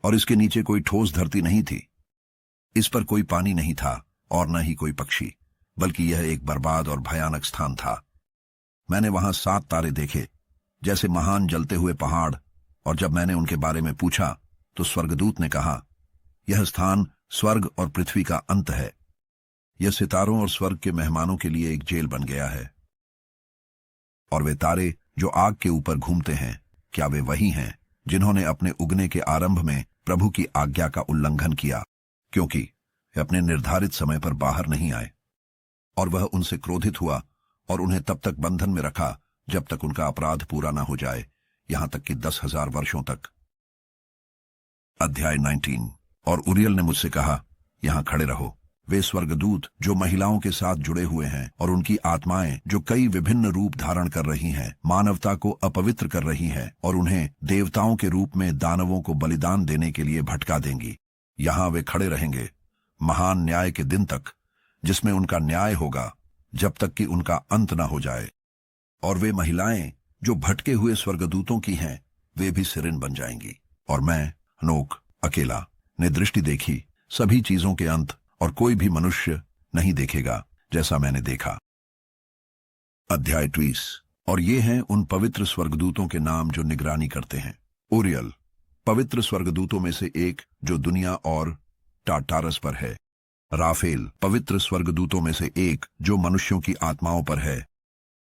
और इसके नीचे कोई ठोस धरती नहीं थी। इस पर कोई पानी नहीं था और न ही कोई पक्षी, बल्कि यह एक बर्बाद और भयानक स्थान था। मैंने वहां 7 तारे देखे, जैसे महान जलते हुए पहाड़, और जब मैंने उनके बारे में पूछा तो स्वर्गदूत ने कहा, यह स्थान स्वर्ग और पृथ्वी का अंत है। यह सितारों और स्वर्ग के मेहमानों के लिए एक जेल बन गया है। और वे तारे जो आग के ऊपर घूमते हैं, क्या वे वही हैं जिन्होंने अपने उगने के आरंभ में प्रभु की आज्ञा का उल्लंघन किया, क्योंकि वे अपने निर्धारित समय पर बाहर नहीं आए? और वह उनसे क्रोधित हुआ और उन्हें तब तक बंधन में रखा जब तक उनका अपराध पूरा न हो जाए, यहां तक कि 10,000 वर्षों तक। अध्याय 19। और उरियल ने मुझसे कहा, यहां खड़े रहो। वे स्वर्गदूत जो महिलाओं के साथ जुड़े हुए हैं और उनकी आत्माएं जो कई विभिन्न रूप धारण कर रही हैं, मानवता को अपवित्र कर रही हैं और उन्हें देवताओं के रूप में दानवों को बलिदान देने के लिए भटका देंगी। यहां वे खड़े रहेंगे महान न्याय के दिन तक, जिसमें उनका न्याय होगा जब तक कि उनका अंत न हो जाए। और वे महिलाएं जो भटके हुए स्वर्गदूतों की हैं, वे भी सिरिन बन जाएंगी। और मैं हनोक अकेला ने दृष्टि देखी सभी चीजों के अंत, और कोई भी मनुष्य नहीं देखेगा जैसा मैंने देखा। अध्याय 20। और ये हैं उन पवित्र स्वर्गदूतों के नाम जो निगरानी करते हैं। उरियल पवित्र स्वर्गदूतों में से एक जो दुनिया और टाटारस पर है। राफेल पवित्र स्वर्गदूतों में से एक जो मनुष्यों की आत्माओं पर है।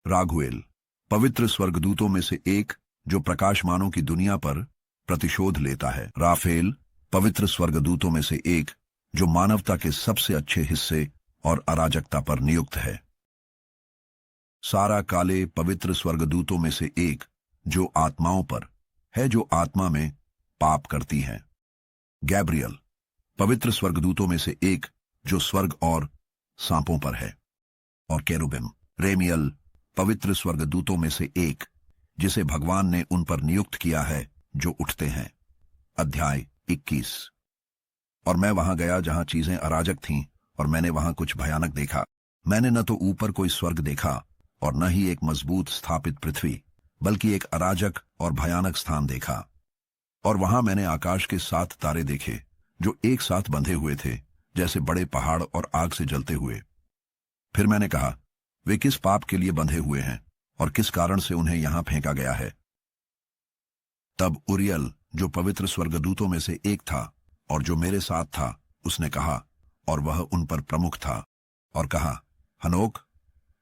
राघुएल पवित्र स्वर्गदूतों में से एक जो प्रकाशमानों की दुनिया पर प्रतिशोध लेता है। राफेल पवित्र स्वर्गदूतों में से एक जो मानवता के सबसे अच्छे हिस्से और अराजकता पर नियुक्त है। सारा काले पवित्र स्वर्गदूतों में से एक जो आत्माओं पर है जो आत्मा में पाप करती हैं। गैब्रियल पवित्र स्वर्गदूतों में से एक जो स्वर्ग और सांपों पर है। और केरुबिम रेमियल पवित्र स्वर्गदूतों में से एक जिसे भगवान ने उन पर नियुक्त किया है जो उठते हैं। अध्याय 21। और मैं वहां गया जहां चीजें अराजक थीं, और मैंने वहां कुछ भयानक देखा। मैंने न तो ऊपर कोई स्वर्ग देखा और न ही एक मजबूत स्थापित पृथ्वी, बल्कि एक अराजक और भयानक स्थान देखा। और वहां मैंने आकाश के 7 तारे देखे जो एक साथ बंधे हुए थे, जैसे बड़े पहाड़ और आग से जलते हुए। फिर मैंने कहा, वे किस पाप के लिए बंधे हुए हैं और किस कारण से उन्हें यहां फेंका गया है? तब उरियल जो पवित्र स्वर्गदूतों में से एक था और जो मेरे साथ था, उसने कहा, और वह उन पर प्रमुख था, और कहा, हनोक,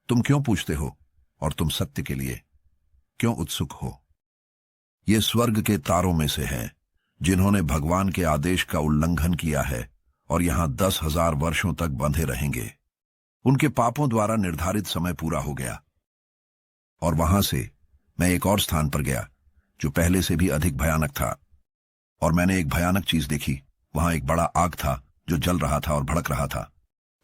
तुम क्यों पूछते हो और तुम सत्य के लिए क्यों उत्सुक हो? ये स्वर्ग के तारों में से है जिन्होंने भगवान के आदेश का उल्लंघन किया है और यहां 10,000 वर्षों तक बंधे रहेंगे। उनके पापों द्वारा निर्धारित समय पूरा हो गया। और वहां से मैं एक और स्थान पर गया जो पहले से भी अधिक भयानक था। और मैंने एक भयानक चीज देखी। वहां एक बड़ा आग था जो जल रहा था और भड़क रहा था,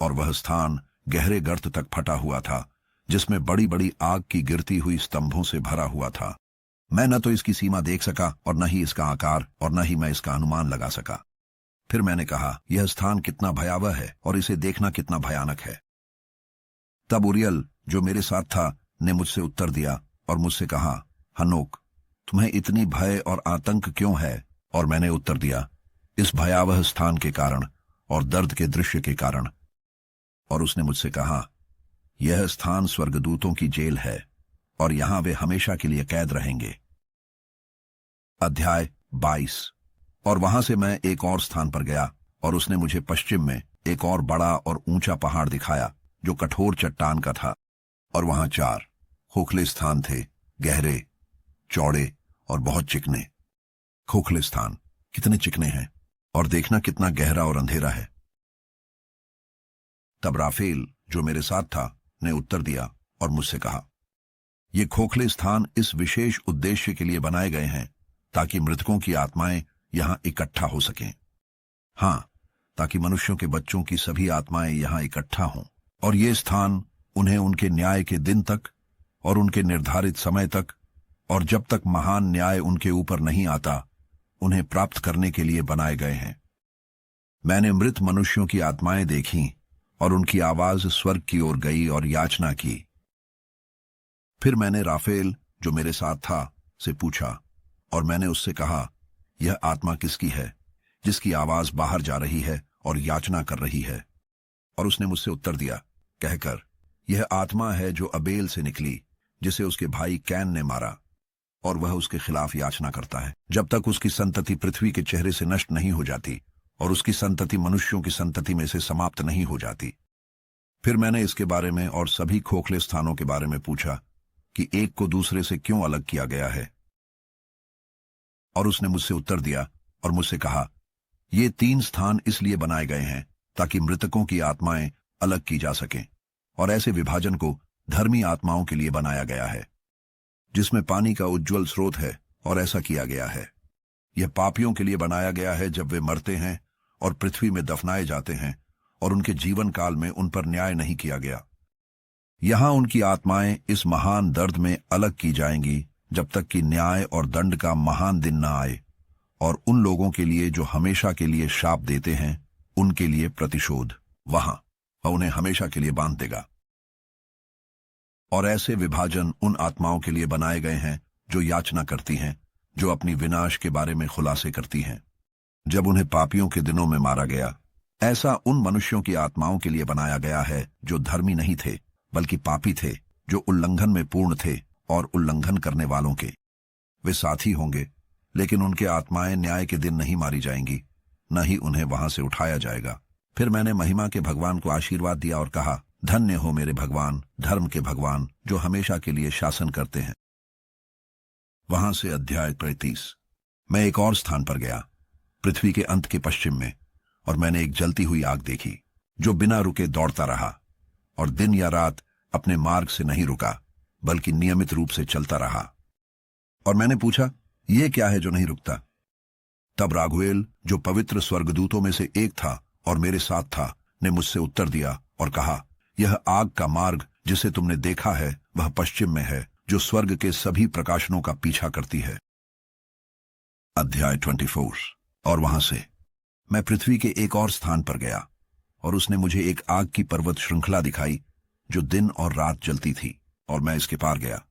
और वह स्थान गहरे गर्त तक फटा हुआ था, जिसमें बड़ी बड़ी आग की गिरती हुई स्तंभों से भरा हुआ था। मैं न तो इसकी सीमा देख सका और न ही इसका आकार, और न ही मैं इसका अनुमान लगा सका। फिर मैंने कहा, यह स्थान कितना भयावह है और इसे देखना कितना भयानक है। तब उरियल जो मेरे साथ था ने मुझसे उत्तर दिया और मुझसे कहा, हनोक, तुम्हें इतनी भय और आतंक क्यों है? और मैंने उत्तर दिया, इस भयावह स्थान के कारण और दर्द के दृश्य के कारण। और उसने मुझसे कहा, यह स्थान स्वर्गदूतों की जेल है और यहां वे हमेशा के लिए कैद रहेंगे। अध्याय 22। और वहां से मैं एक और स्थान पर गया, और उसने मुझे पश्चिम में एक और बड़ा और ऊंचा पहाड़ दिखाया जो कठोर चट्टान का था। और वहां 4 खोखले स्थान थे, गहरे, चौड़े और बहुत चिकने। खोखले स्थान कितने चिकने हैं, और देखना कितना गहरा और अंधेरा है। तब राफेल जो मेरे साथ था ने उत्तर दिया और मुझसे कहा, ये खोखले स्थान इस विशेष उद्देश्य के लिए बनाए गए हैं ताकि मृतकों की आत्माएं यहां इकट्ठा हो सकें। हां, ताकि मनुष्यों के बच्चों की सभी आत्माएं यहां इकट्ठा हों, और ये स्थान उन्हें उनके न्याय के दिन तक और उनके निर्धारित समय तक, और जब तक महान न्याय उनके ऊपर नहीं आता, उन्हें प्राप्त करने के लिए बनाए गए हैं। मैंने मृत मनुष्यों की आत्माएं देखीं और उनकी आवाज स्वर्ग की ओर गई और याचना की। फिर मैंने राफेल जो मेरे साथ था से पूछा, और मैंने उससे कहा, यह आत्मा किसकी है जिसकी आवाज बाहर जा रही है और याचना कर रही है। और उसने मुझसे उत्तर दिया कहकर, यह आत्मा है जो अबेल से निकली, जिसे उसके भाई कैन ने मारा, और वह उसके खिलाफ याचना करता है जब तक उसकी संतति पृथ्वी के चेहरे से नष्ट नहीं हो जाती और उसकी संतति मनुष्यों की संतति में से समाप्त नहीं हो जाती। फिर मैंने इसके बारे में और सभी खोखले स्थानों के बारे में पूछा कि एक को दूसरे से क्यों अलग किया गया है। और उसने मुझसे उत्तर दिया और मुझसे कहा, ये 3 स्थान इसलिए बनाए गए हैं ताकि मृतकों की आत्माएं अलग की जा सकें, और ऐसे विभाजन को धर्मी आत्माओं के लिए बनाया गया है, जिसमें पानी का उज्ज्वल स्रोत है, और ऐसा किया गया है। यह पापियों के लिए बनाया गया है जब वे मरते हैं और पृथ्वी में दफनाए जाते हैं, और उनके जीवन काल में उन पर न्याय नहीं किया गया। यहां उनकी आत्माएं इस महान दर्द में अलग की जाएंगी जब तक कि न्याय और दंड का महान दिन न आए, और उन लोगों के लिए जो हमेशा के लिए शाप देते हैं उनके लिए प्रतिशोध वहां उन्हें हमेशा के लिए बांध देगा। और ऐसे विभाजन उन आत्माओं के लिए बनाए गए हैं जो याचना करती हैं, जो अपनी विनाश के बारे में खुलासे करती हैं। जब उन्हें पापियों के दिनों में मारा गया, ऐसा उन मनुष्यों की आत्माओं के लिए बनाया गया है जो धर्मी नहीं थे बल्कि पापी थे, जो उल्लंघन में पूर्ण थे और उल्लंघन करने वालों के वे साथी होंगे, लेकिन उनके आत्माएं न्याय के दिन नहीं मारी जाएंगी, न ही उन्हें वहां से उठाया जाएगा। फिर मैंने महिमा के भगवान को आशीर्वाद दिया और कहा, धन्य हो मेरे भगवान, धर्म के भगवान, जो हमेशा के लिए शासन करते हैं। वहां से अध्याय 33। मैं एक और स्थान पर गया, पृथ्वी के अंत के पश्चिम में, और मैंने एक जलती हुई आग देखी जो बिना रुके दौड़ता रहा और दिन या रात अपने मार्ग से नहीं रुका बल्कि नियमित रूप से चलता रहा। और मैंने पूछा, यह क्या है जो नहीं रुकता? तब राघुएल, जो पवित्र स्वर्गदूतों में से एक था और मेरे साथ था, ने मुझसे उत्तर दिया और कहा, यह आग का मार्ग जिसे तुमने देखा है वह पश्चिम में है, जो स्वर्ग के सभी प्रकाशनों का पीछा करती है। अध्याय 24। और वहां से मैं पृथ्वी के एक और स्थान पर गया, और उसने मुझे एक आग की पर्वत श्रृंखला दिखाई जो दिन और रात जलती थी, और मैं इसके पार गया,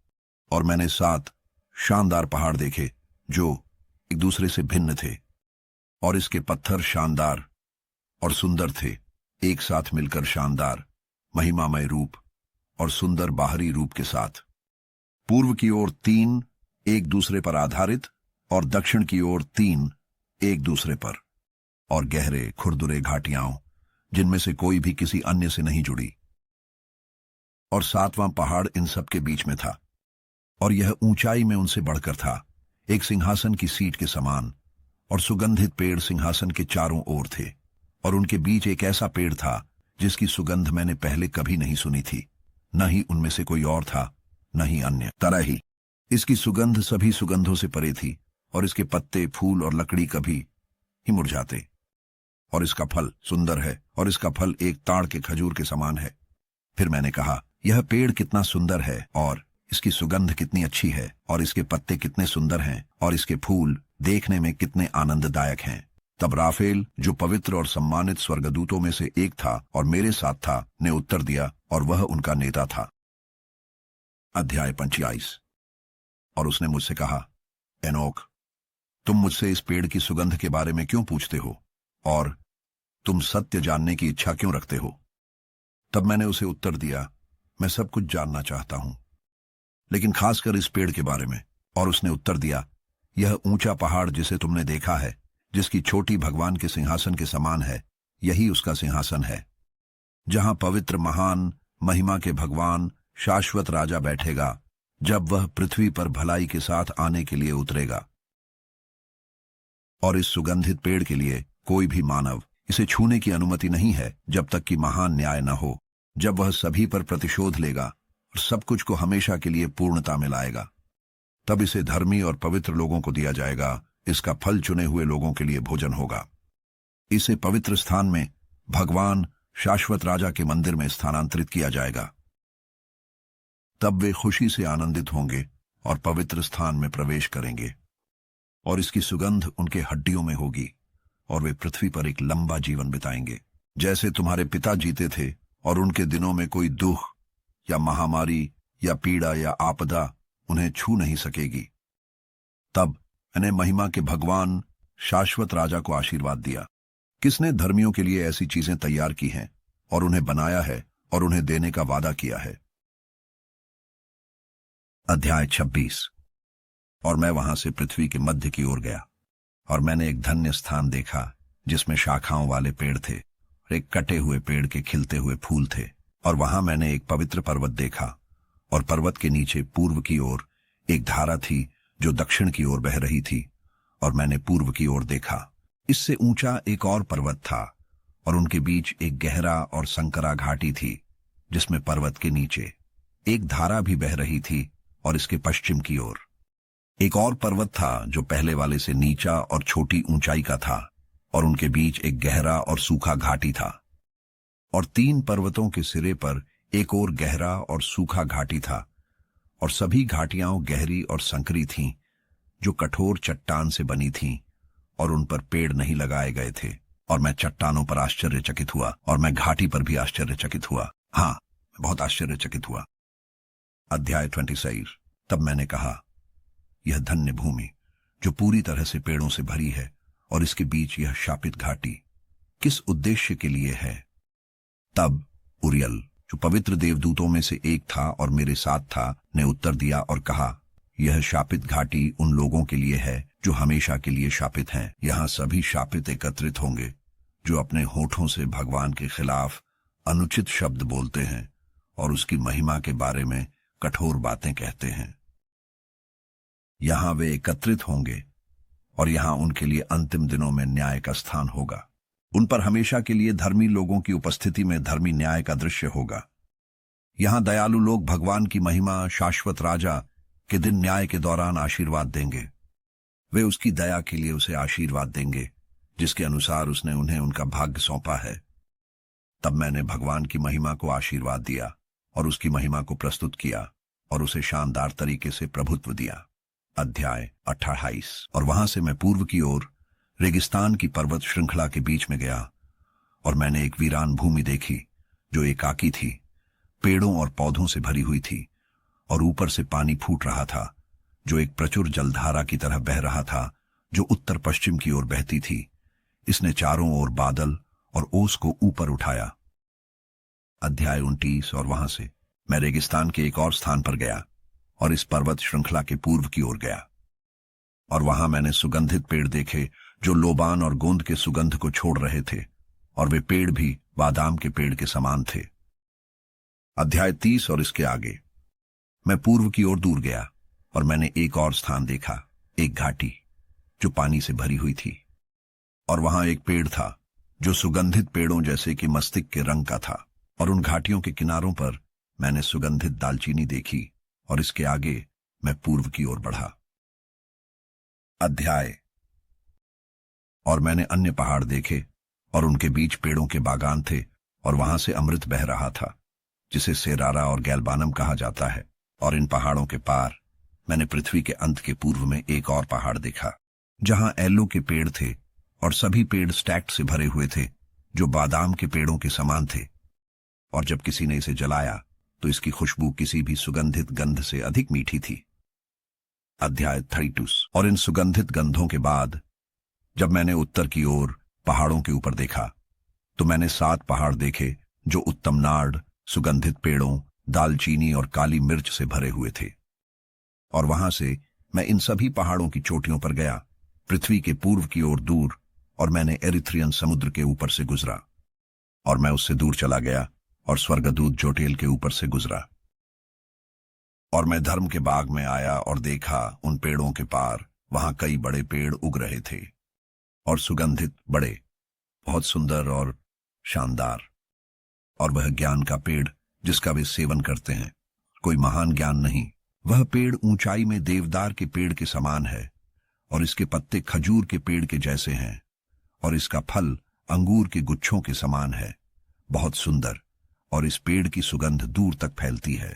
और मैंने 7 शानदार पहाड़ देखे जो एक दूसरे से भिन्न थे, और इसके पत्थर शानदार और सुंदर थे, एक साथ मिलकर शानदार महिमामय रूप और सुंदर बाहरी रूप के साथ। पूर्व की ओर 3 एक दूसरे पर आधारित, और दक्षिण की ओर 3 एक दूसरे पर, और गहरे खुरदुरे घाटियां जिनमें से कोई भी किसी अन्य से नहीं जुड़ी। और 7वां पहाड़ इन सब के बीच में था, और यह ऊंचाई में उनसे बढ़कर था, एक सिंहासन की सीट के समान, और सुगंधित पेड़ सिंहासन के चारों ओर थे, और उनके बीच एक ऐसा पेड़ था जिसकी सुगंध मैंने पहले कभी नहीं सुनी थी, न ही उनमें से कोई और था, न ही अन्य तरह ही। इसकी सुगंध सभी सुगंधों से परे थी, और इसके पत्ते, फूल और लकड़ी कभी ही मुरझाते। और इसका फल सुंदर है, और इसका फल एक ताड़ के खजूर के समान है। फिर मैंने कहा, यह पेड़ कितना सुंदर है, और इसकी सुगंध कितनी अच्छी है, और इसके पत्ते कितने सुंदर हैं, और इसके फूल देखने में कितने आनंददायक हैं। तब राफेल, जो पवित्र और सम्मानित स्वर्गदूतों में से एक था और मेरे साथ था, ने उत्तर दिया, और वह उनका नेता था। अध्याय 25। और उसने मुझसे कहा, एनोक, तुम मुझसे इस पेड़ की सुगंध के बारे में क्यों पूछते हो, और तुम सत्य जानने की इच्छा क्यों रखते हो? तब मैंने उसे उत्तर दिया, मैं सब कुछ जानना चाहता हूं, लेकिन खासकर इस पेड़ के बारे में। और उसने उत्तर दिया, यह ऊंचा पहाड़ जिसे तुमने देखा है, जिसकी चोटी भगवान के सिंहासन के समान है, यही उसका सिंहासन है, जहां पवित्र महान महिमा के भगवान शाश्वत राजा बैठेगा, जब वह पृथ्वी पर भलाई के साथ आने के लिए उतरेगा। और इस सुगंधित पेड़ के लिए कोई भी मानव इसे छूने की अनुमति नहीं है जब तक कि महान न्याय न हो, जब वह सभी पर प्रतिशोध लेगा और सब कुछ को हमेशा के लिए पूर्णता में लाएगा। तब इसे धर्मी और पवित्र लोगों को दिया जाएगा, इसका फल चुने हुए लोगों के लिए भोजन होगा। इसे पवित्र स्थान में भगवान शाश्वत राजा के मंदिर में स्थानांतरित किया जाएगा। तब वे खुशी से आनंदित होंगे और पवित्र स्थान में प्रवेश करेंगे, और इसकी सुगंध उनके हड्डियों में होगी, और वे पृथ्वी पर एक लंबा जीवन बिताएंगे, जैसे तुम्हारे पिता जीते थे, और उनके दिनों में कोई दुख या महामारी या पीड़ा या आपदा उन्हें छू नहीं सकेगी। तब मैंने महिमा के भगवान शाश्वत राजा को आशीर्वाद दिया। किसने धर्मियों के लिए ऐसी चीजें तैयार की हैं और उन्हें बनाया है और उन्हें देने का वादा किया है। अध्याय 26। और मैं वहां से पृथ्वी के मध्य की ओर गया, और मैंने एक धन्य स्थान देखा जिसमें शाखाओं वाले पेड़ थे, एक कटे हुए पेड़ के खिलते हुए फूल थे। और वहां मैंने एक पवित्र पर्वत देखा, और पर्वत के नीचे पूर्व की ओर एक धारा थी जो दक्षिण की ओर बह रही थी। और मैंने पूर्व की ओर देखा, इससे ऊंचा एक और पर्वत था, और उनके बीच एक गहरा और संकरा घाटी थी जिसमें पर्वत के नीचे एक धारा भी बह रही थी। और इसके पश्चिम की ओर एक और पर्वत था जो पहले वाले से नीचा और छोटी ऊंचाई का था, और उनके बीच एक गहरा और सूखा घाटी था। और 3 पर्वतों के सिरे पर एक और गहरा और सूखा घाटी था, और सभी घाटियां गहरी और संकरी थीं, जो कठोर चट्टान से बनी थीं, और उन पर पेड़ नहीं लगाए गए थे। और मैं चट्टानों पर आश्चर्यचकित हुआ, और मैं घाटी पर भी आश्चर्यचकित हुआ। हाँ, बहुत आश्चर्यचकित हुआ। अध्याय 26। तब मैंने कहा, यह धन्य भूमि जो पूरी तरह से पेड़ों से भरी है, और इसके बीच यह शापित घाटी किस उद्देश्य के लिए है? तब उरियल, जो पवित्र देवदूतों में से एक था और मेरे साथ था, ने उत्तर दिया और कहा, यह शापित घाटी उन लोगों के लिए है जो हमेशा के लिए शापित हैं। यहाँ सभी शापित एकत्रित होंगे जो अपने होठों से भगवान के खिलाफ अनुचित शब्द बोलते हैं और उसकी महिमा के बारे में कठोर बातें कहते हैं। यहाँ वे एकत्रित होंगे, और यहाँ उनके लिए अंतिम दिनों में न्याय का स्थान होगा। उन पर हमेशा के लिए धर्मी लोगों की उपस्थिति में धर्मी न्याय का दृश्य होगा। यहाँ दयालु लोग भगवान की महिमा शाश्वत राजा के दिन न्याय के दौरान आशीर्वाद देंगे। वे उसकी दया के लिए उसे आशीर्वाद देंगे जिसके अनुसार उसने उन्हें उनका भाग्य सौंपा है। तब मैंने भगवान की महिमा को आशीर्वाद दिया और उसकी महिमा को प्रस्तुत किया और उसे शानदार तरीके से प्रभुत्व दिया। अध्याय 28। और वहां से मैं पूर्व की ओर रेगिस्तान की पर्वत श्रृंखला के बीच में गया, और मैंने एक वीरान भूमि देखी जो एकाकी थी, पेड़ों और पौधों से भरी हुई थी, और ऊपर से पानी फूट रहा था जो एक प्रचुर जलधारा की तरह बह रहा था जो उत्तर पश्चिम की ओर बहती थी। इसने चारों ओर बादल और ओस को ऊपर उठाया। अध्याय 29। और वहां से मैं रेगिस्तान के एक और स्थान पर गया और इस पर्वत श्रृंखला के पूर्व की ओर गया, और वहां मैंने सुगंधित पेड़ देखे जो लोबान और गोंद के सुगंध को छोड़ रहे थे, और वे पेड़ भी बादाम के पेड़ के समान थे। अध्याय 30। और इसके आगे मैं पूर्व की ओर दूर गया, और मैंने एक और स्थान देखा, एक घाटी जो पानी से भरी हुई थी, और वहां एक पेड़ था जो सुगंधित पेड़ों जैसे कि मस्तिष्क के रंग का था, और उन घाटियों के किनारों पर मैंने सुगंधित दालचीनी देखी। और इसके आगे मैं पूर्व की ओर बढ़ा। अध्याय। और मैंने अन्य पहाड़ देखे, और उनके बीच पेड़ों के बागान थे, और वहां से अमृत बह रहा था जिसे सेरारा और गैलबानम कहा जाता है। और इन पहाड़ों के पार मैंने पृथ्वी के अंत के पूर्व में एक और पहाड़ देखा जहां एलो के पेड़ थे, और सभी पेड़ स्टैक्ड से भरे हुए थे जो बादाम के पेड़ों के समान थे। और जब किसी ने इसे जलाया तो इसकी खुशबू किसी भी सुगंधित गंध से अधिक मीठी थी। अध्याय 32। और इन सुगंधित गंधों के बाद जब मैंने उत्तर की ओर पहाड़ों के ऊपर देखा तो मैंने 7 पहाड़ देखे जो उत्तम नाड़, सुगंधित पेड़ों, दालचीनी और काली मिर्च से भरे हुए थे। और वहां से मैं इन सभी पहाड़ों की चोटियों पर गया, पृथ्वी के पूर्व की ओर दूर, और मैंने एरिथ्रियन समुद्र के ऊपर से गुजरा, और मैं उससे दूर चला गया और स्वर्गदूत जोटेल के ऊपर से गुजरा। और मैं धर्म के बाग में आया और देखा उन पेड़ों के पार वहां कई बड़े पेड़ उग रहे थे, और सुगंधित, बड़े, बहुत सुंदर और शानदार। और वह ज्ञान का पेड़ जिसका वे सेवन करते हैं, कोई महान ज्ञान नहीं। वह पेड़ ऊंचाई में देवदार के पेड़ के समान है, और इसके पत्ते खजूर के पेड़ के जैसे हैं, और इसका फल अंगूर के गुच्छों के समान है, बहुत सुंदर, और इस पेड़ की सुगंध दूर तक फैलती है।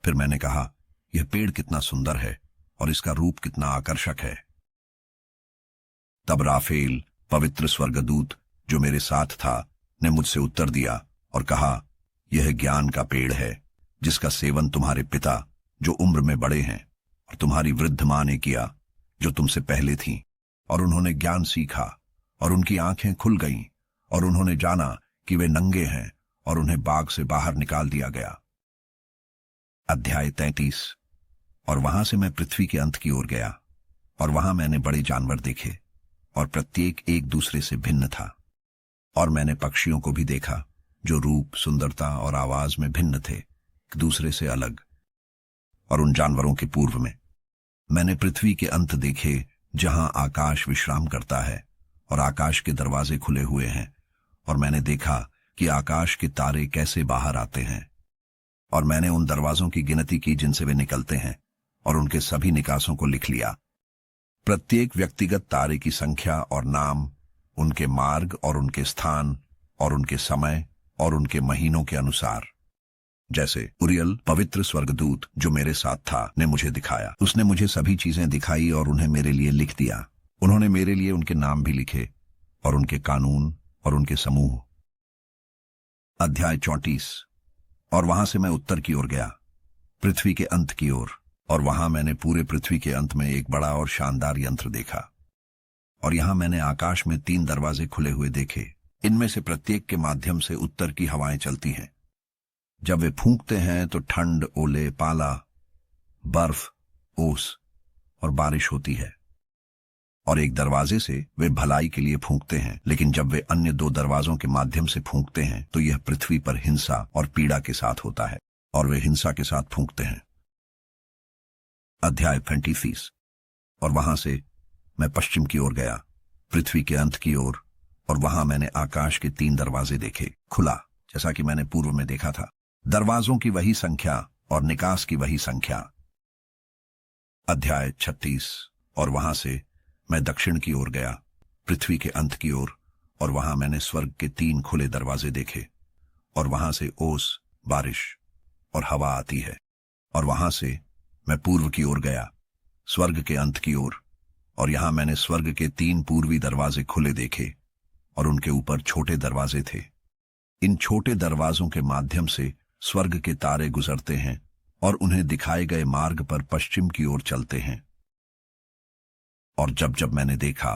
फिर मैंने कहा, यह पेड़ कितना सुंदर है और इसका रूप कितना आकर्षक है। तब राफेल, पवित्र स्वर्गदूत जो मेरे साथ था, ने मुझसे उत्तर दिया और कहा, यह ज्ञान का पेड़ है जिसका सेवन तुम्हारे पिता जो उम्र में बड़े हैं और तुम्हारी वृद्ध मां ने किया जो तुमसे पहले थीं, और उन्होंने ज्ञान सीखा और उनकी आंखें खुल गईं और उन्होंने जाना कि वे नंगे हैं और उन्हें बाग से बाहर निकाल दिया गया। अध्याय 33। और वहां से मैं पृथ्वी के अंत की ओर गया और वहां मैंने बड़े जानवर देखे और प्रत्येक एक दूसरे से भिन्न था। और मैंने पक्षियों को भी देखा जो रूप, सुंदरता और आवाज में भिन्न थे, एक दूसरे से अलग। और उन जानवरों के पूर्व में मैंने पृथ्वी के अंत देखे जहां आकाश विश्राम करता है और आकाश के दरवाजे खुले हुए हैं। और मैंने देखा कि आकाश के तारे कैसे बाहर आते हैं। और मैंने उन दरवाजों की गिनती की जिनसे वे निकलते हैं और उनके सभी निकासों को लिख लिया, प्रत्येक व्यक्तिगत तारे की संख्या और नाम, उनके मार्ग और उनके स्थान और उनके समय और उनके महीनों के अनुसार, जैसे उरियल पवित्र स्वर्गदूत जो मेरे साथ था ने मुझे दिखाया। उसने मुझे सभी चीजें दिखाई और उन्हें मेरे लिए लिख दिया। उन्होंने मेरे लिए उनके नाम भी लिखे और उनके कानून और उनके समूह। अध्याय 34। और वहां से मैं उत्तर की ओर गया, पृथ्वी के अंत की ओर, और वहां मैंने पूरे पृथ्वी के अंत में एक बड़ा और शानदार यंत्र देखा। और यहां मैंने आकाश में 3 दरवाजे खुले हुए देखे। इनमें से प्रत्येक के माध्यम से उत्तर की हवाएं चलती हैं। जब वे फूंकते हैं तो ठंड, ओले, पाला, बर्फ, ओस और बारिश होती है। और एक दरवाजे से वे भलाई के लिए फूंकते हैं, लेकिन जब वे अन्य 2 दरवाजों के माध्यम से फूंकते हैं तो यह पृथ्वी पर हिंसा और पीड़ा के साथ होता है, और वे हिंसा के साथ फूंकते हैं। अध्याय 35। और वहां से मैं पश्चिम की ओर गया, पृथ्वी के अंत की ओर, और वहां मैंने आकाश के 3 दरवाजे देखे, खुला जैसा कि मैंने पूर्व में देखा था। दरवाजों की वही संख्या और निकास की वही संख्या। अध्याय 36। और वहां से मैं दक्षिण की ओर गया, पृथ्वी के अंत की ओर, और वहां मैंने स्वर्ग के 3 खुले दरवाजे देखे। और वहां से ओस, बारिश और हवा आती है। और वहां से मैं पूर्व की ओर गया, स्वर्ग के अंत की ओर, और यहां मैंने स्वर्ग के 3 पूर्वी दरवाजे खुले देखे और उनके ऊपर छोटे दरवाजे थे। इन छोटे दरवाजों के माध्यम से स्वर्ग के तारे गुजरते हैं और उन्हें दिखाए गए मार्ग पर पश्चिम की ओर चलते हैं। और जब जब मैंने देखा,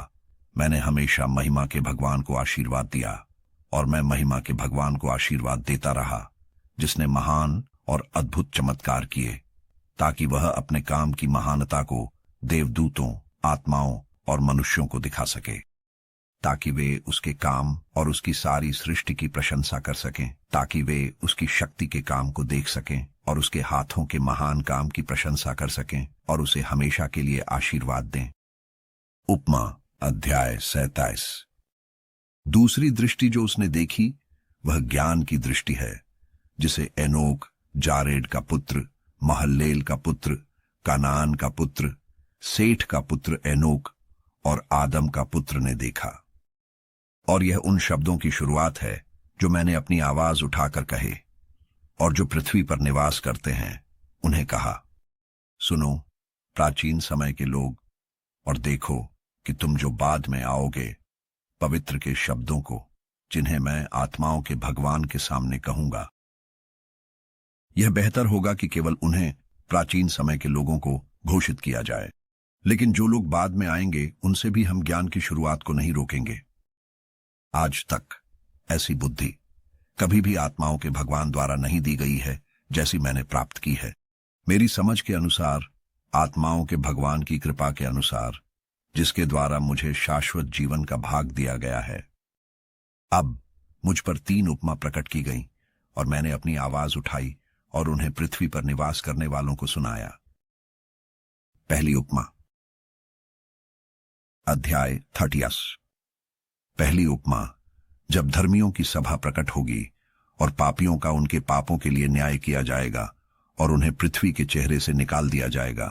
मैंने हमेशा महिमा के भगवान को आशीर्वाद दिया, और मैं महिमा के भगवान को आशीर्वाद देता रहा जिसने महान और अद्भुत चमत्कार किए, ताकि वह अपने काम की महानता को देवदूतों, आत्माओं और मनुष्यों को दिखा सके, ताकि वे उसके काम और उसकी सारी सृष्टि की प्रशंसा कर सकें, ताकि वे उसकी शक्ति के काम को देख सकें और उसके हाथों के महान काम की प्रशंसा कर सकें और उसे हमेशा के लिए आशीर्वाद दें। उपमा। अध्याय 37। दूसरी दृष्टि जो उसने देखी वह ज्ञान की दृष्टि है, जिसे एनोक, जारेड का पुत्र, महल्लेल का पुत्र, कानान का पुत्र, सेठ का पुत्र एनोक और आदम का पुत्र ने देखा। और यह उन शब्दों की शुरुआत है जो मैंने अपनी आवाज उठाकर कहे और जो पृथ्वी पर निवास करते हैं उन्हें कहा, सुनो प्राचीन समय के लोग, और देखो कि तुम जो बाद में आओगे, पवित्र के शब्दों को जिन्हें मैं आत्माओं के भगवान के सामने कहूंगा। यह बेहतर होगा कि केवल उन्हें, प्राचीन समय के लोगों को, घोषित किया जाए, लेकिन जो लोग बाद में आएंगे उनसे भी हम ज्ञान की शुरुआत को नहीं रोकेंगे। आज तक ऐसी बुद्धि कभी भी आत्माओं के भगवान द्वारा नहीं दी गई है जैसी मैंने प्राप्त की है। मेरी समझ के अनुसार, आत्माओं के भगवान की कृपा के अनुसार, जिसके द्वारा मुझे शाश्वत जीवन का भाग दिया गया है। अब मुझ पर 3 उपमा प्रकट की गईं और मैंने अपनी आवाज उठाई और उन्हें पृथ्वी पर निवास करने वालों को सुनाया। पहली उपमा। अध्याय 30। पहली उपमा। जब धर्मियों की सभा प्रकट होगी और पापियों का उनके पापों के लिए न्याय किया जाएगा और उन्हें पृथ्वी के चेहरे से निकाल दिया जाएगा।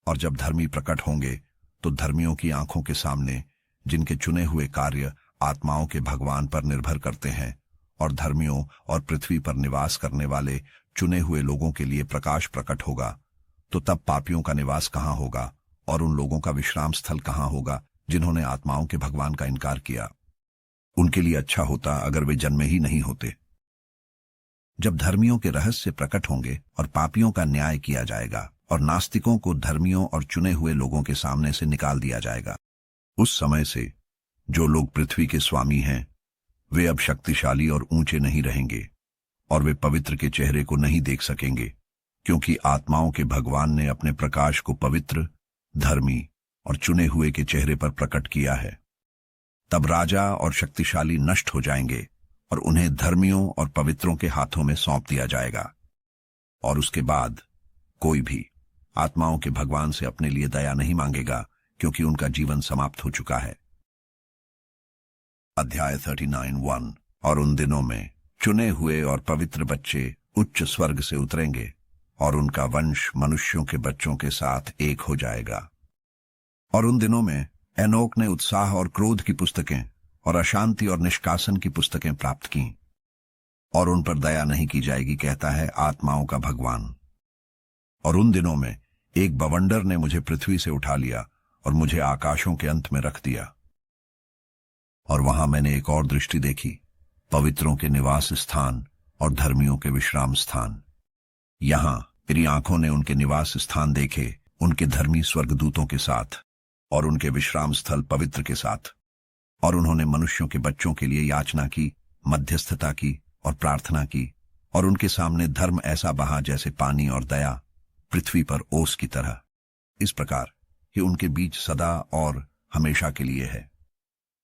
और जब धर्मी प्रकट होंगे तो धर्मियों की आंखों के सामने, जिनके चुने हुए कार्य आत्माओं के भगवान पर निर्भर करते हैं, और धर्मियों और पृथ्वी पर निवास करने वाले चुने हुए लोगों के लिए प्रकाश प्रकट होगा, तो तब पापियों का निवास कहाँ होगा और उन लोगों का विश्राम स्थल कहाँ होगा जिन्होंने आत्माओं के भगवान का इनकार किया। उनके लिए अच्छा होता अगर वे जन्मे ही नहीं होते। जब धर्मियों के रहस्य प्रकट होंगे और पापियों का न्याय किया जाएगा और नास्तिकों को धर्मियों और चुने हुए लोगों के सामने से निकाल दिया जाएगा, उस समय से जो लोग पृथ्वी के स्वामी हैं वे अब शक्तिशाली और ऊंचे नहीं रहेंगे और वे पवित्र के चेहरे को नहीं देख सकेंगे, क्योंकि आत्माओं के भगवान ने अपने प्रकाश को पवित्र, धर्मी और चुने हुए के चेहरे पर प्रकट किया है। तब राजा और शक्तिशाली नष्ट हो जाएंगे और उन्हें धर्मियों और पवित्रों के हाथों में सौंप दिया जाएगा। और उसके बाद कोई भी आत्माओं के भगवान से अपने लिए दया नहीं मांगेगा, क्योंकि उनका जीवन समाप्त हो चुका है। अध्याय 39:1। और उन दिनों में चुने हुए और पवित्र बच्चे उच्च स्वर्ग से उतरेंगे और उनका वंश मनुष्यों के बच्चों के साथ एक हो जाएगा। और उन दिनों में एनोक ने उत्साह और क्रोध की पुस्तकें और अशांति और निष्कासन की पुस्तकें प्राप्त की, और उन पर दया नहीं की जाएगी, कहता है आत्माओं का भगवान। और उन दिनों में एक बवंडर ने मुझे पृथ्वी से उठा लिया और मुझे आकाशों के अंत में रख दिया। और वहां मैंने एक और दृष्टि देखी, पवित्रों के निवास स्थान और धर्मियों के विश्राम स्थान। यहां मेरी आंखों ने उनके निवास स्थान देखे, उनके धर्मी स्वर्गदूतों के साथ और उनके विश्राम स्थल पवित्र के साथ। और उन्होंने मनुष्यों के बच्चों के लिए याचना की, मध्यस्थता की और प्रार्थना की, और उनके सामने धर्म ऐसा बहा जैसे पानी और दया पृथ्वी पर ओस की तरह, इस प्रकार कि उनके बीच सदा और हमेशा के लिए है।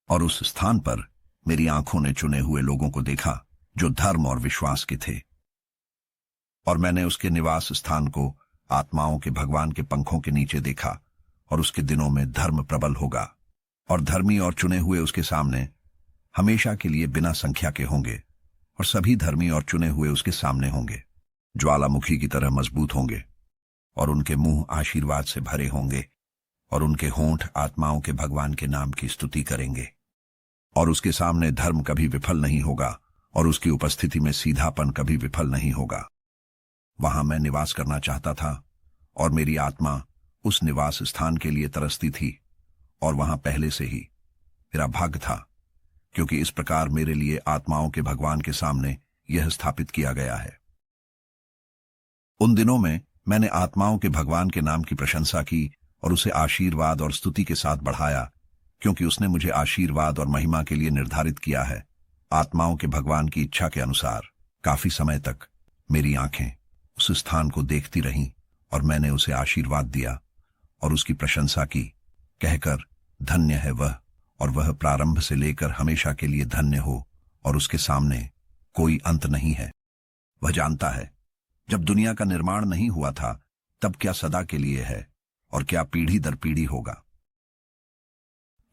और उस स्थान पर मेरी आंखों ने चुने हुए लोगों को देखा जो धर्म और विश्वास के थे। और मैंने उसके निवास स्थान को आत्माओं के भगवान के पंखों के नीचे देखा, और उसके दिनों में धर्म प्रबल होगा, और धर्मी और चुने हुए उसके सामने हमेशा के लिए बिना संख्या के होंगे, और सभी धर्मी और चुने हुए उसके सामने होंगे, ज्वालामुखी की तरह मजबूत होंगे, और उनके मुंह आशीर्वाद से भरे होंगे, और उनके होंठ आत्माओं के भगवान के नाम की स्तुति करेंगे। और उसके सामने धर्म कभी विफल नहीं होगा, और उसकी उपस्थिति में सीधापन कभी विफल नहीं होगा। वहां मैं निवास करना चाहता था, और मेरी आत्मा उस निवास स्थान के लिए तरसती थी, और वहां पहले से ही मेरा भाग्य था, क्योंकि इस प्रकार मेरे लिए आत्माओं के भगवान के सामने यह स्थापित किया गया है। उन दिनों में मैंने आत्माओं के भगवान के नाम की प्रशंसा की और उसे आशीर्वाद और स्तुति के साथ बढ़ाया, क्योंकि उसने मुझे आशीर्वाद और महिमा के लिए निर्धारित किया है। आत्माओं के भगवान की इच्छा के अनुसार काफी समय तक मेरी आंखें उस स्थान को देखती रहीं, और मैंने उसे आशीर्वाद दिया और उसकी प्रशंसा की, कहकर धन्य है वह, और वह प्रारंभ से लेकर हमेशा के लिए धन्य हो, और उसके सामने कोई अंत नहीं है। वह जानता है जब दुनिया का निर्माण नहीं हुआ था तब क्या सदा के लिए है और क्या पीढ़ी दर पीढ़ी होगा।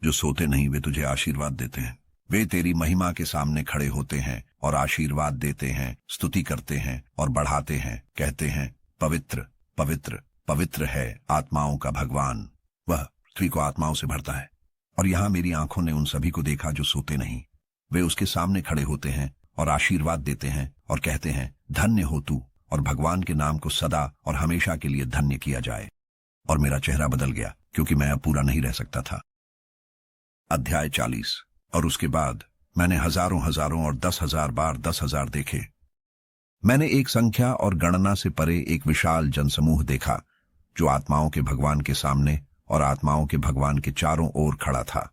जो सोते नहीं वे तुझे आशीर्वाद देते हैं, वे तेरी महिमा के सामने खड़े होते हैं और आशीर्वाद देते हैं, स्तुति करते हैं और बढ़ाते हैं, कहते हैं पवित्र पवित्र पवित्र है आत्माओं का भगवान, वह पृथ्वी को आत्माओं से भरता है। और यहां मेरी आंखों ने उन सभी को देखा जो सोते नहीं, वे उसके सामने खड़े होते हैं और आशीर्वाद देते हैं और कहते हैं धन्य हो तू, और भगवान के नाम को सदा और हमेशा के लिए धन्य किया जाए। और मेरा चेहरा बदल गया, क्योंकि मैं अब पूरा नहीं रह सकता था। अध्याय 40। और उसके बाद मैंने हजारों हजारों और 10,000 बार 10,000 देखे। मैंने एक संख्या और गणना से परे एक विशाल जनसमूह देखा, जो आत्माओं के भगवान के सामने और आत्माओं के भगवान के चारों ओर खड़ा था।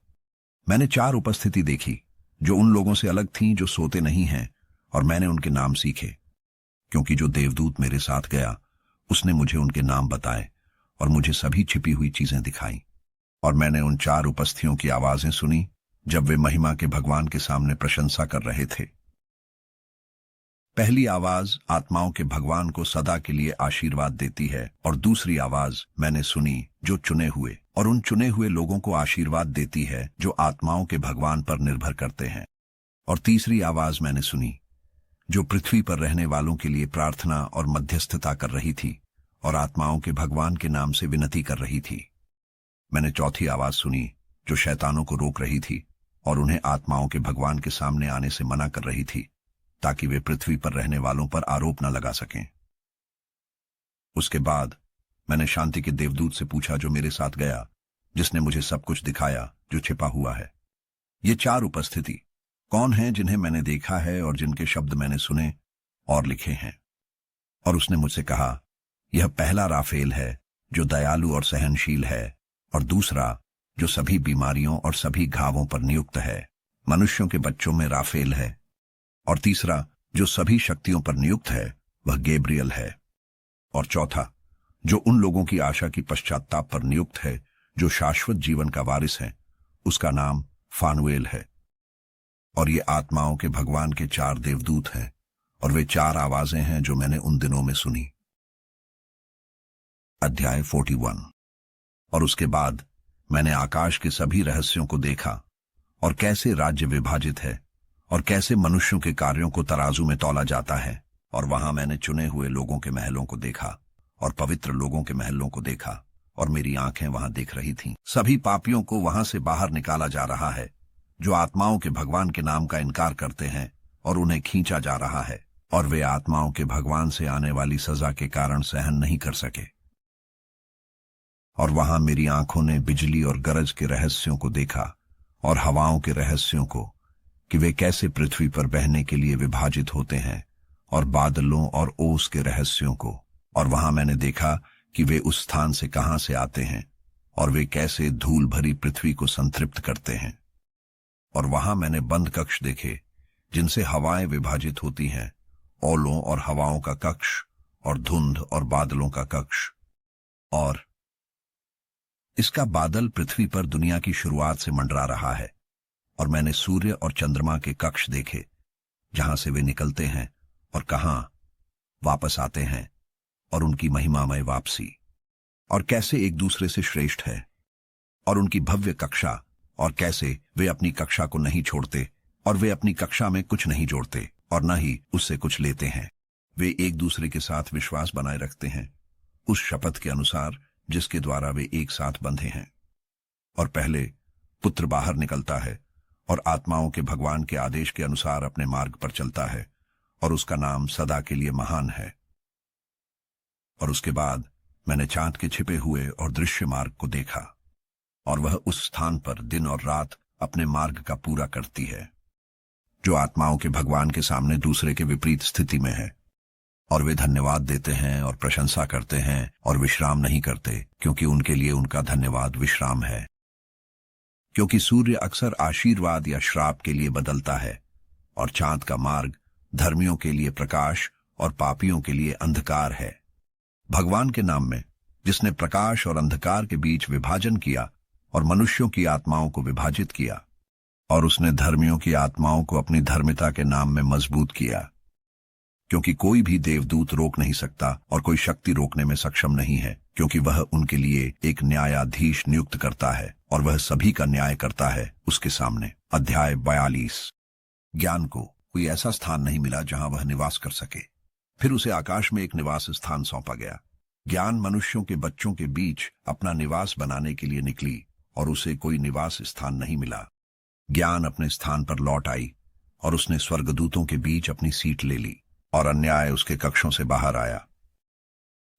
मैंने 4 उपस्थिति देखी, जो उन लोगों से अलग थीं जो सोते नहीं हैं, और मैंने उनके नाम सीखे, क्योंकि जो देवदूत मेरे साथ गया उसने मुझे उनके नाम बताए और मुझे सभी छिपी हुई चीजें दिखाई। और मैंने उन 4 उपस्थियों की आवाजें सुनी जब वे महिमा के भगवान के सामने प्रशंसा कर रहे थे। पहली आवाज आत्माओं के भगवान को सदा के लिए आशीर्वाद देती है, और दूसरी आवाज मैंने सुनी जो चुने हुए और उन चुने हुए लोगों को आशीर्वाद देती है जो आत्माओं के भगवान पर निर्भर करते हैं। और तीसरी आवाज मैंने सुनी जो पृथ्वी पर रहने वालों के लिए प्रार्थना और मध्यस्थता कर रही थी और आत्माओं के भगवान के नाम से विनती कर रही थी। मैंने चौथी आवाज सुनी जो शैतानों को रोक रही थी और उन्हें आत्माओं के भगवान के सामने आने से मना कर रही थी, ताकि वे पृथ्वी पर रहने वालों पर आरोप न लगा सकें। उसके बाद मैंने शांति के देवदूत से पूछा जो मेरे साथ गया, जिसने मुझे सब कुछ दिखाया जो छिपा हुआ है। ये 4 उपस्थिति कौन हैं जिन्हें मैंने देखा है और जिनके शब्द मैंने सुने और लिखे हैं? और उसने मुझसे कहा, यह पहला राफेल है जो दयालु और सहनशील है, और दूसरा जो सभी बीमारियों और सभी घावों पर नियुक्त है। मनुष्यों के बच्चों में राफेल है। और तीसरा, जो सभी शक्तियों पर नियुक्त है, वह गैब्रियल है। और चौथा, जो उन लोगों की आशा की पश्चाताप पर नियुक्त है, जो शाश्वत जीवन का वारिस है, उसका नाम फानुएल है। और ये आत्माओं के भगवान के 4 देवदूत हैं, और वे 4 आवाजें हैं जो मैंने उन दिनों में सुनी। अध्याय 41। और उसके बाद मैंने आकाश के सभी रहस्यों को देखा, और कैसे राज्य विभाजित है, और कैसे मनुष्यों के कार्यों को तराजू में तौला जाता है। और वहां मैंने चुने हुए लोगों के महलों को देखा, और पवित्र लोगों के महलों को देखा, और मेरी आंखें वहां देख रही थीं। सभी पापियों को वहां से बाहर निकाला जा रहा है, जो आत्माओं के भगवान के नाम का इनकार करते हैं, और उन्हें खींचा जा रहा है, और वे आत्माओं के भगवान से आने वाली सजा के कारण सहन नहीं कर सके। और वहां मेरी आंखों ने बिजली और गरज के रहस्यों को देखा, और हवाओं के रहस्यों को, कि वे कैसे पृथ्वी पर बहने के लिए विभाजित होते हैं, और बादलों और ओस के रहस्यों को। और वहां मैंने देखा कि वे उस स्थान से कहां से आते हैं, और वे कैसे धूल भरी पृथ्वी को संतृप्त करते हैं। और वहां मैंने बंद कक्ष देखे, जिनसे हवाएं विभाजित होती हैं, ओलों और हवाओं का कक्ष, और धुंध और बादलों का कक्ष। और इसका बादल पृथ्वी पर दुनिया की शुरुआत से मंडरा रहा है। और मैंने सूर्य और चंद्रमा के कक्ष देखे, जहां से वे निकलते हैं और कहां वापस आते हैं, और उनकी महिमामय वापसी, और कैसे एक दूसरे से श्रेष्ठ है। और उनकी भव्य कक्षा, और कैसे वे अपनी कक्षा को नहीं छोड़ते, और वे अपनी कक्षा में कुछ नहीं जोड़ते, और न ही उससे कुछ लेते हैं। वे एक दूसरे के साथ विश्वास बनाए रखते हैं, उस शपथ के अनुसार जिसके द्वारा वे एक साथ बंधे हैं। और पहले पुत्र बाहर निकलता है, और आत्माओं के भगवान के आदेश के अनुसार अपने मार्ग पर चलता है, और उसका नाम सदा के लिए महान है। और उसके बाद मैंने चांद के छिपे हुए और दृश्य मार्ग को देखा, और वह उस स्थान पर दिन और रात अपने मार्ग का पूरा करती है, जो आत्माओं के भगवान के सामने दूसरे के विपरीत स्थिति में है। और वे धन्यवाद देते हैं और प्रशंसा करते हैं, और विश्राम नहीं करते, क्योंकि उनके लिए उनका धन्यवाद विश्राम है। क्योंकि सूर्य अक्सर आशीर्वाद या श्राप के लिए बदलता है, और चांद का मार्ग धर्मियों के लिए प्रकाश और पापियों के लिए अंधकार है। भगवान के नाम में, जिसने प्रकाश और अंधकार के बीच विभाजन किया, और मनुष्यों की आत्माओं को विभाजित किया, और उसने धर्मियों की आत्माओं को अपनी धर्मिता के नाम में मजबूत किया। क्योंकि कोई भी देवदूत रोक नहीं सकता, और कोई शक्ति रोकने में सक्षम नहीं है, क्योंकि वह उनके लिए एक न्यायाधीश नियुक्त करता है, और वह सभी का न्याय करता है उसके सामने। अध्याय 42। ज्ञान को कोई ऐसा स्थान नहीं मिला जहां वह निवास कर सके। फिर उसे आकाश में एक निवास स्थान सौंपा गया। ज्ञान मनुष्यों के बच्चों के बीच अपना निवास बनाने के लिए निकली, और उसे कोई निवास स्थान नहीं मिला। ज्ञान अपने स्थान पर लौट आई, और उसने स्वर्गदूतों के बीच अपनी सीट ले ली, और अन्याय उसके कक्षों से बाहर आया।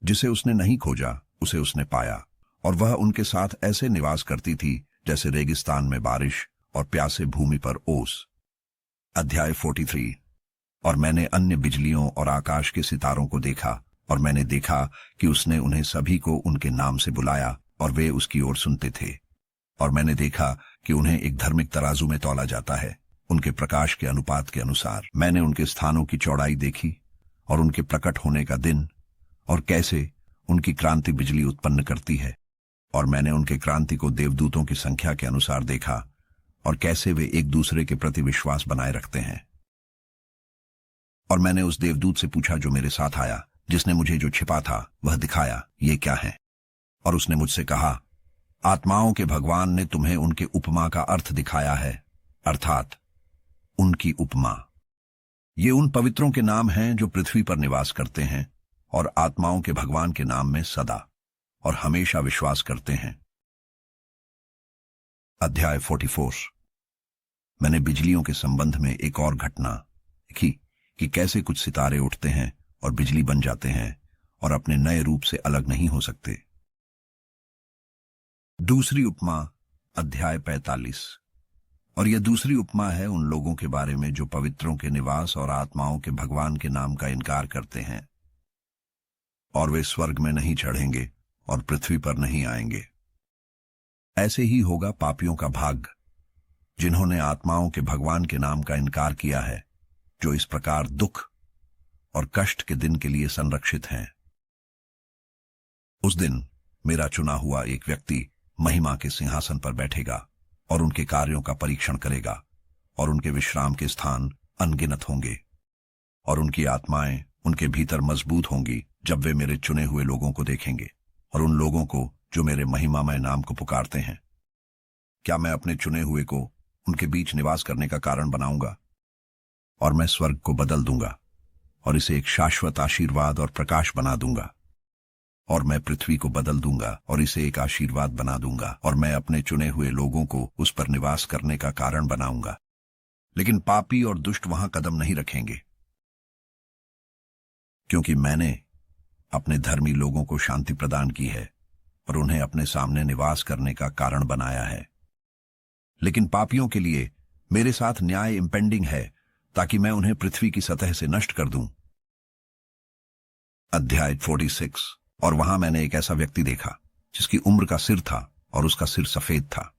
जिसे उसने नहीं खोजा, उसे उसने पाया, और वह उनके साथ ऐसे निवास करती थी जैसे रेगिस्तान में बारिश और प्यासे भूमि पर ओस। अध्याय 43। और मैंने अन्य बिजलियों और आकाश के सितारों को देखा, और मैंने देखा कि उसने उन्हें सभी को उनके नाम से बुलाया, और वे उसकी ओर सुनते थे। और मैंने देखा कि उन्हें एक धार्मिक तराजू में तौला जाता है, उनके प्रकाश के अनुपात के अनुसार। मैंने उनके स्थानों की चौड़ाई देखी, और उनके प्रकट होने का दिन, और कैसे उनकी क्रांति बिजली उत्पन्न करती है। और मैंने उनके क्रांति को देवदूतों की संख्या के अनुसार देखा, और कैसे वे एक दूसरे के प्रति विश्वास बनाए रखते हैं। और मैंने उस देवदूत से पूछा जो मेरे साथ आया, जिसने मुझे जो छिपा था वह दिखाया, ये क्या है? और उसने मुझसे कहा, आत्माओं के भगवान ने तुम्हें उनके उपमा का अर्थ दिखाया है, अर्थात उनकी उपमा। ये उन पवित्रों के नाम हैं जो पृथ्वी पर निवास करते हैं, और आत्माओं के भगवान के नाम में सदा और हमेशा विश्वास करते हैं। अध्याय 44। मैंने बिजलियों के संबंध में एक और घटना देखी, कि कैसे कुछ सितारे उठते हैं और बिजली बन जाते हैं, और अपने नए रूप से अलग नहीं हो सकते। दूसरी उपमा। अध्याय 45। और यह दूसरी उपमा है उन लोगों के बारे में जो पवित्रों के निवास और आत्माओं के भगवान के नाम का इनकार करते हैं, और वे स्वर्ग में नहीं चढ़ेंगे और पृथ्वी पर नहीं आएंगे। ऐसे ही होगा पापियों का भाग्य, जिन्होंने आत्माओं के भगवान के नाम का इनकार किया है, जो इस प्रकार दुख और कष्ट के दिन के लिए संरक्षित हैं। उस दिन मेरा चुना हुआ एक व्यक्ति महिमा के सिंहासन पर बैठेगा और उनके कार्यों का परीक्षण करेगा, और उनके विश्राम के स्थान अनगिनत होंगे, और उनकी आत्माएं उनके भीतर मजबूत होंगी जब वे मेरे चुने हुए लोगों को देखेंगे और उन लोगों को जो मेरे महिमामय नाम को पुकारते हैं। क्या मैं अपने चुने हुए को उनके बीच निवास करने का कारण बनाऊंगा, और मैं स्वर्ग को बदल दूंगा और इसे एक शाश्वत आशीर्वाद और प्रकाश बना दूंगा, और मैं पृथ्वी को बदल दूंगा और इसे एक आशीर्वाद बना दूंगा, और मैं अपने चुने हुए लोगों को उस पर निवास करने का कारण बनाऊंगा। लेकिन पापी और दुष्ट वहां कदम नहीं रखेंगे, क्योंकि मैंने अपने धर्मी लोगों को शांति प्रदान की है और उन्हें अपने सामने निवास करने का कारण बनाया है। लेकिन पापियों के लिए मेरे साथ न्याय इम्पेंडिंग है, ताकि मैं उन्हें पृथ्वी की सतह से नष्ट कर दूं। अध्याय 46। और वहां मैंने एक ऐसा व्यक्ति देखा जिसकी उम्र का सिर था और उसका सिर सफेद था,